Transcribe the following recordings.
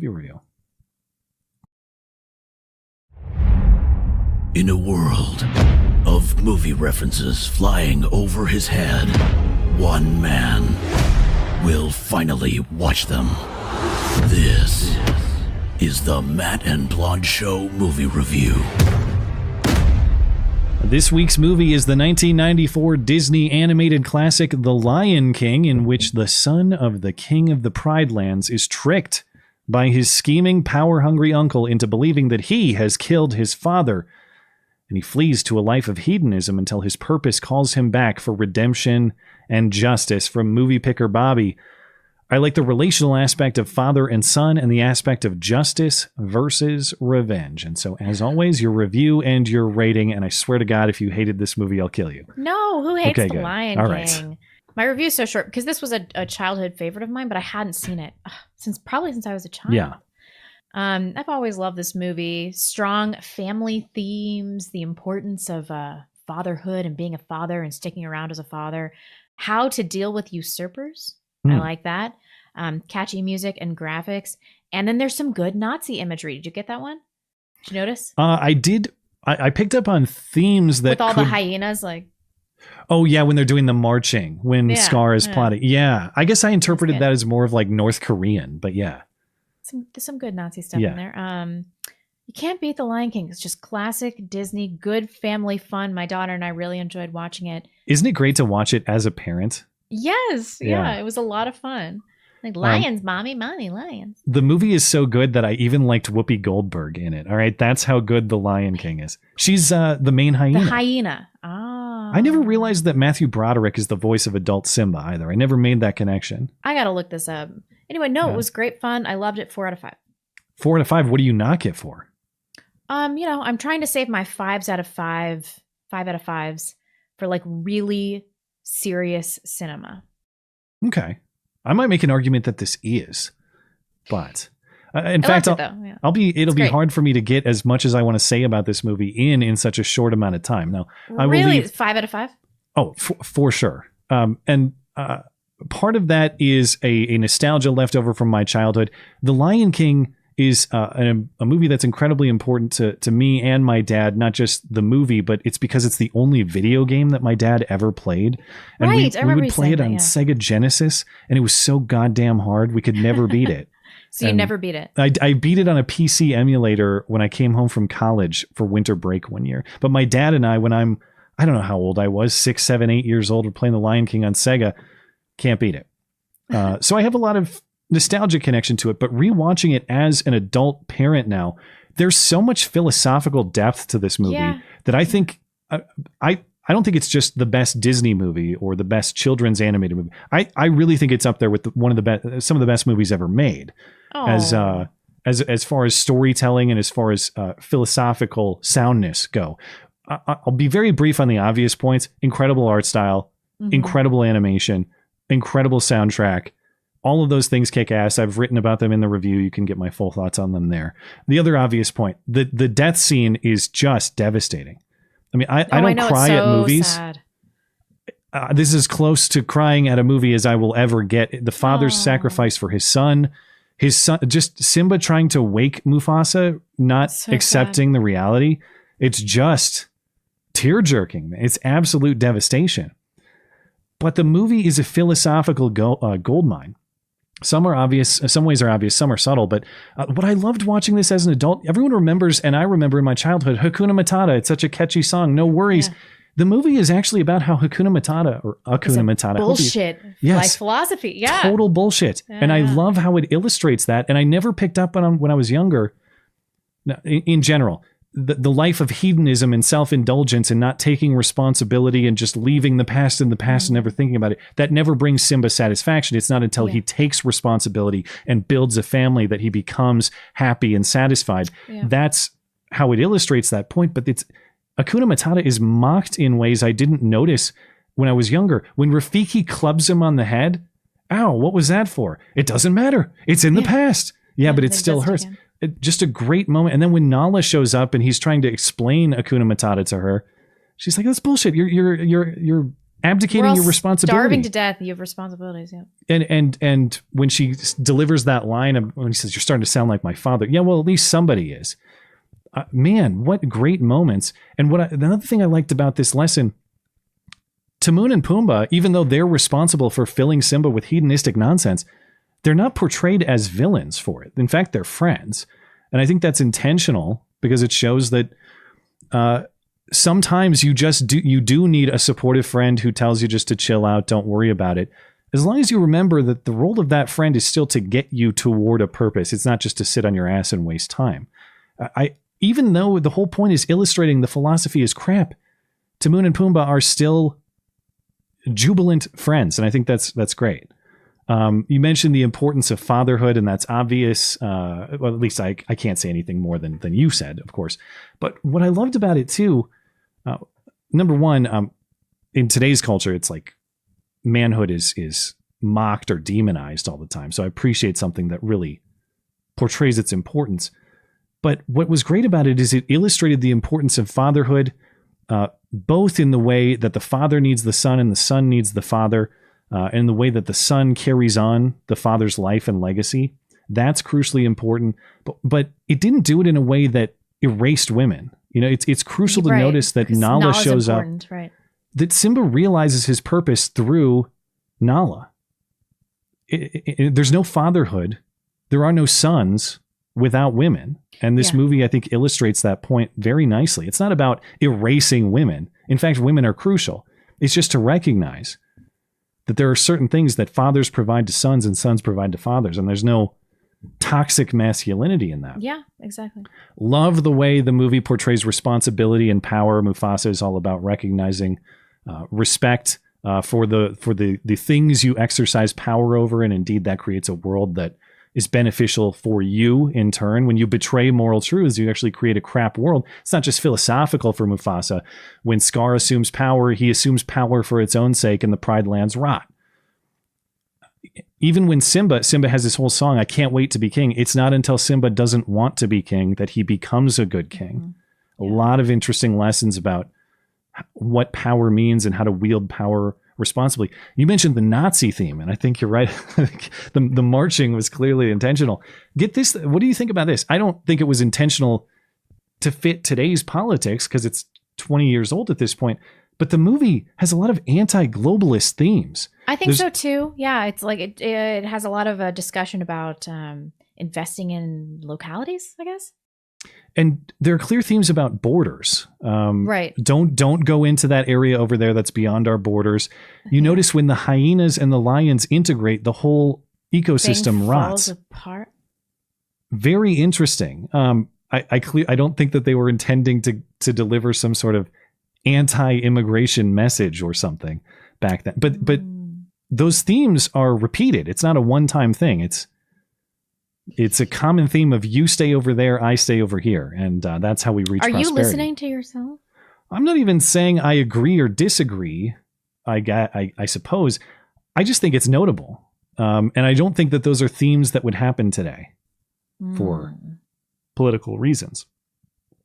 Review. In a world of movie references flying over his head, one man will finally watch them. This is the Matt and Blonde Show movie review. This week's movie is the 1994 Disney animated classic The Lion King, in which the son of the king of the Pride Lands is tricked by his scheming, power-hungry uncle into believing that he has killed his father. And he flees to a life of hedonism until his purpose calls him back for redemption and justice. From movie picker Bobby, I like the relational aspect of father and son and the aspect of justice versus revenge. And so, as always, your review and your rating. And I swear to God, if you hated this movie, I'll kill you. No, who hates The good. Lion All King? right. My review is so short because this was a childhood favorite of mine, but I hadn't seen it since I was a child. Yeah. I've always loved this movie. Strong family themes, the importance of fatherhood and being a father and sticking around as a father, how to deal with usurpers. I like that. Catchy music and graphics. And then there's some good Nazi imagery. Did you get that one? Did you notice? I did. I picked up on themes that with all the hyenas, like. Oh, yeah, when they're doing the marching, when Scar is plotting. Yeah, I guess I interpreted that as more of like North Korean, but yeah. There's some good Nazi stuff in there. You can't beat The Lion King. It's just classic Disney, good family fun. My daughter and I really enjoyed watching it. Isn't it great to watch it as a parent? Yes. Yeah, it was a lot of fun. Like lions, mommy, lions. The movie is so good that I even liked Whoopi Goldberg in it. All right, that's how good The Lion King is. She's the main hyena. The hyena. Oh. I never realized that Matthew Broderick is the voice of adult Simba either. I never made that connection. I got to look this up. Anyway, it was great fun. I loved it. 4 out of 5. 4 out of 5. What do you knock it for? I'm trying to save my 5 out of 5s for like really serious cinema. Okay. I might make an argument that this is, but in fact, it'll be hard for me to get as much as I want to say about this movie in such a short amount of time. Now, I will leave 5 out of 5. Oh, for sure. Part of that is a nostalgia left over from my childhood. The Lion King is a movie that's incredibly important to me and my dad, not just the movie, but it's because it's the only video game that my dad ever played. And we would play it on Sega Genesis, and it was so goddamn hard, we could never beat it. So you never beat it? I beat it on a PC emulator when I came home from college for winter break one year. But my dad and I, when I don't know how old I was, 6, 7, 8 years old, we're playing The Lion King on Sega, can't beat it. So I have a lot of nostalgia connection to it, but rewatching it as an adult parent now, there's so much philosophical depth to this movie that I think I don't think it's just the best Disney movie or the best children's animated movie. I really think it's up there with some of the best movies ever made. As far as storytelling and as far as philosophical soundness go. I'll be very brief on the obvious points. Incredible art style, incredible animation, incredible soundtrack. All of those things kick ass. I've written about them in the review. You can get my full thoughts on them there. The other obvious point, the death scene is just devastating. I mean, I don't cry at movies. This is as close to crying at a movie as I will ever get. The father's sacrifice for his son, just Simba trying to wake Mufasa, not accepting the reality. It's just tear-jerking. It's absolute devastation. But the movie is a philosophical goldmine. Some are obvious, some ways are obvious, some are subtle. But what I loved watching this as an adult, everyone remembers, and I remember in my childhood, Hakuna Matata. It's such a catchy song. No worries. Yeah. The movie is actually about how Hakuna Matata. Bullshit. Life philosophy. Yeah. Total bullshit. Yeah. And I love how it illustrates that. And I never picked up on when I was younger. In general, the life of hedonism and self-indulgence and not taking responsibility and just leaving the past in the past and never thinking about it, that never brings Simba satisfaction. It's not until he takes responsibility and builds a family that he becomes happy and satisfied. Yeah. That's how it illustrates that point. But Hakuna Matata is mocked in ways I didn't notice when I was younger. When Rafiki clubs him on the head, ow, what was that for? It doesn't matter. It's in the past. Yeah, but it still hurts. Just a great moment. And then when Nala shows up and he's trying to explain Hakuna Matata to her, she's like, "That's bullshit. You're abdicating We're all your responsibility. starving to death. You have responsibilities. Yeah. And when she delivers that line of, when he says, "You're starting to sound like my father." Yeah, well, at least somebody is. Man, what great moments. And another thing I liked about this lesson, Timon and Pumbaa, even though they're responsible for filling Simba with hedonistic nonsense, they're not portrayed as villains for it. In fact, they're friends. And I think that's intentional because it shows that sometimes you do need a supportive friend who tells you just to chill out, don't worry about it. As long as you remember that the role of that friend is still to get you toward a purpose. It's not just to sit on your ass and waste time. Even though the whole point is illustrating the philosophy is crap, Timon and Pumbaa are still jubilant friends, and I think that's great. You mentioned the importance of fatherhood, and that's obvious. Well, at least I can't say anything more than you said, of course. But what I loved about it too, number one, in today's culture, it's like manhood is mocked or demonized all the time. So I appreciate something that really portrays its importance. But what was great about it is it illustrated the importance of fatherhood, both in the way that the father needs the son and the son needs the father, and the way that the son carries on the father's life and legacy. That's crucially important. But it didn't do it in a way that erased women. You know, it's crucial to notice that Nala shows up. Right. That Simba realizes his purpose through Nala. There's no fatherhood. There are no sons without women. And this movie, I think, illustrates that point very nicely. It's not about erasing women. In fact, women are crucial. It's just to recognize that there are certain things that fathers provide to sons and sons provide to fathers. And there's no toxic masculinity in that. Yeah, exactly. Love the way the movie portrays responsibility and power. Mufasa is all about recognizing respect for the things you exercise power over. And indeed, that creates a world that is beneficial for you in turn. When you betray moral truths, you actually create a crap world. It's not just philosophical for Mufasa. When Scar assumes power, he assumes power for its own sake, and the Pride Lands rot. Even when Simba has this whole song, "I can't wait to be king." It's not until Simba doesn't want to be king that he becomes a good king. Mm-hmm. Yeah. A lot of interesting lessons about what power means and how to wield power responsibly. You mentioned the Nazi theme, and I think you're right. the marching was clearly intentional. Get this. What do you think about this? I don't think it was intentional to fit today's politics because it's 20 years old at this point. But the movie has a lot of anti-globalist themes. I think so too. Yeah, it's like it has a lot of discussion about investing in localities, I guess. And there are clear themes about borders. Right. Don't go into that area over there that's beyond our borders. You notice when the hyenas and the lions integrate, the whole ecosystem rots. Falls apart. Very interesting. I don't think that they were intending to deliver some sort of anti-immigration message or something back then. But those themes are repeated. It's not a one-time thing. It's a common theme of you stay over there, I stay over here. And that's how we reach prosperity. Are you listening to yourself? I'm not even saying I agree or disagree. I suppose. I just think it's notable. And I don't think that those are themes that would happen today for political reasons.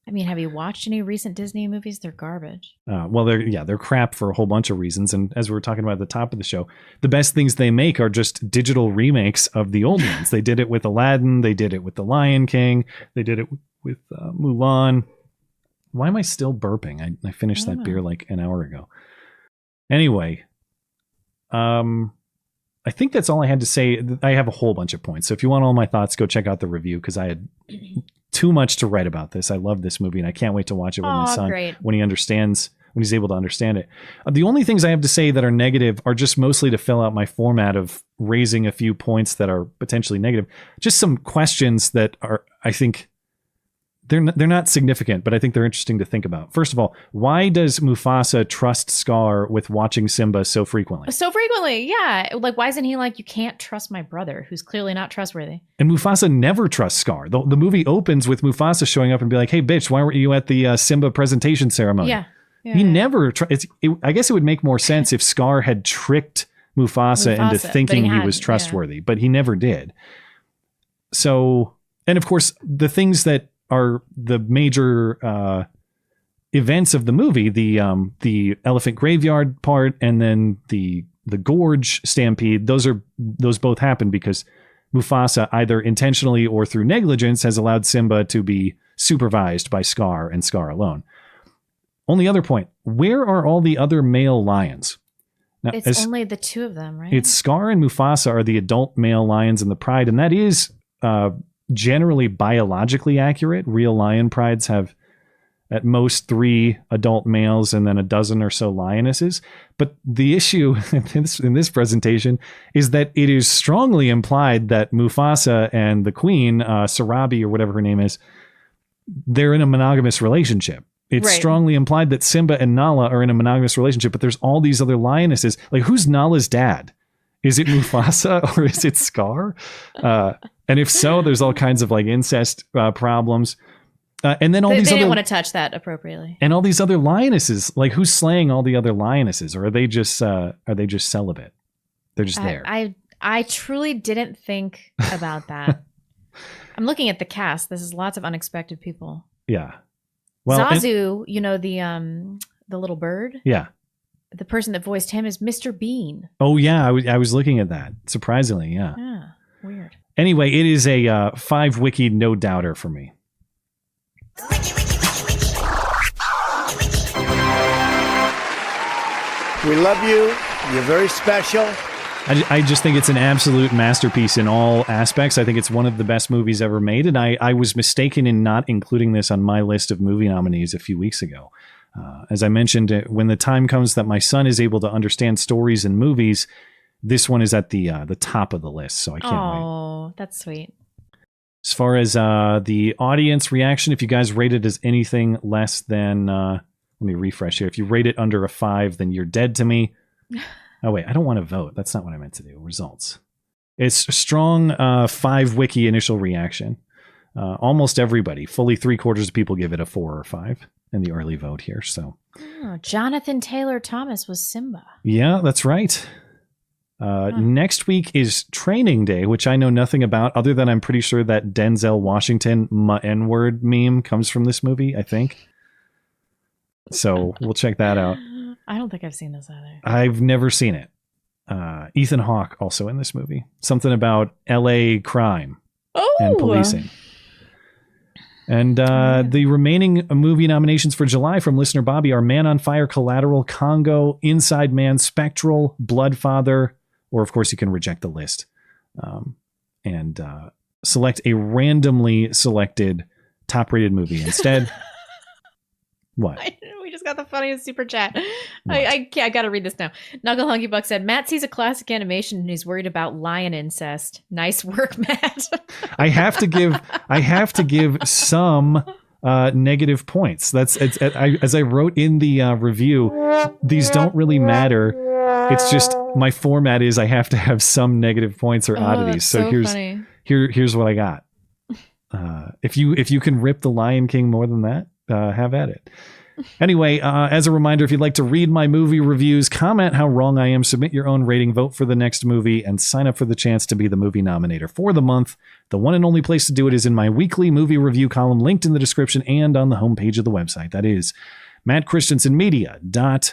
I mean, have you watched any recent Disney movies? They're garbage. Well, they're crap for a whole bunch of reasons. And as we were talking about at the top of the show, the best things they make are just digital remakes of the old ones. They did it with Aladdin. They did it with The Lion King. They did it with Mulan. Why am I still burping? I finished that beer like an hour ago. Anyway, I think that's all I had to say. I have a whole bunch of points. So if you want all my thoughts, go check out the review because I had too much to write about this. I love this movie and I can't wait to watch it with my son when he's able to understand it. The only things I have to say that are negative are just mostly to fill out my format of raising a few points that are potentially negative. Just some questions that are, I think, they're not significant, but I think they're interesting to think about. First of all, why does Mufasa trust Scar with watching Simba so frequently? So frequently, yeah. Like, why isn't he like, you can't trust my brother, who's clearly not trustworthy? And Mufasa never trusts Scar. The movie opens with Mufasa showing up and be like, "Hey, bitch, why weren't you at the Simba presentation ceremony?" Yeah. He never. I guess it would make more sense if Scar had tricked Mufasa into thinking he was trustworthy, but he never did. So, and of course, the things that are the major events of the movie, the elephant graveyard part and then the gorge stampede, those both happen because Mufasa, either intentionally or through negligence, has allowed Simba to be supervised by Scar and Scar alone. Only other point, where are all the other male lions? Now, It's only the two of them, right? it's Scar and Mufasa are the adult male lions in the pride, and that is generally biologically accurate. Real lion prides have at most 3 adult males and then a dozen or so lionesses. But the issue in this presentation is that it is strongly implied that Mufasa and the queen, Sarabi or whatever her name is, they're in a monogamous relationship. It's Right. strongly implied that Simba and Nala are in a monogamous relationship, but there's all these other lionesses. Like, who's Nala's dad? Is it Mufasa or is it Scar? And if so, there's all kinds of like incest problems. And then all They these didn't other want to touch that appropriately. and all these other lionesses. Like, who's slaying all the other lionesses, or are they just celibate? They're just there. I truly didn't think about that. I'm looking at the cast. This is lots of unexpected people. Yeah. Well, and- Zazu, the little bird. yeah. The person that voiced him is Mr. Bean. Oh yeah. I was looking at that. Surprisingly, yeah. Yeah, weird. Anyway, it is a 5 wiki no doubter for me. We love you. You're very special. I just think it's an absolute masterpiece in all aspects. I think it's one of the best movies ever made, and I was mistaken in not including this on my list of movie nominees a few weeks ago. As I mentioned, when the time comes that my son is able to understand stories and movies, this one is at the top of the list, so I can't wait. Oh, that's sweet. As far as the audience reaction, if you guys rate it as anything less than, let me refresh here. If you rate it under a 5, then you're dead to me. Oh, wait, I don't want to vote. That's not what I meant to do. Results. It's a strong 5 wiki initial reaction. Almost everybody, fully 3/4 of people give it a 4 or 5 in the early vote here. So, Oh, Jonathan Taylor Thomas was Simba. yeah, that's right. Next week is Training Day, which I know nothing about, other than I'm pretty sure that Denzel Washington N-word meme comes from this movie, I think. So we'll check that out. I don't think I've seen this either. I've never seen it. Ethan Hawke also in this movie. Something about LA crime Oh, and policing. And the remaining movie nominations for July from listener Bobby are Man on Fire, Collateral, Congo, Inside Man, Spectral, Bloodfather, or of course you can reject the list and select a randomly selected top-rated movie instead. What? We just got the funniest super chat. I got to read this now. Knuckle Hunky Buck said, Matt sees a classic animation and he's worried about lion incest. Nice work, Matt. I have to give some negative points. As I wrote in the review, these don't really matter. It's just my format is I have to have some negative points or oddities. So here's what I got. If you can rip the Lion King more than that, have at it. Anyway, as a reminder, if you'd like to read my movie reviews, comment how wrong I am, submit your own rating, vote for the next movie, and sign up for the chance to be the movie nominator for the month. The one and only place to do it is in my weekly movie review column linked in the description and on the homepage of the website. That is mattchristiansenmedia.com.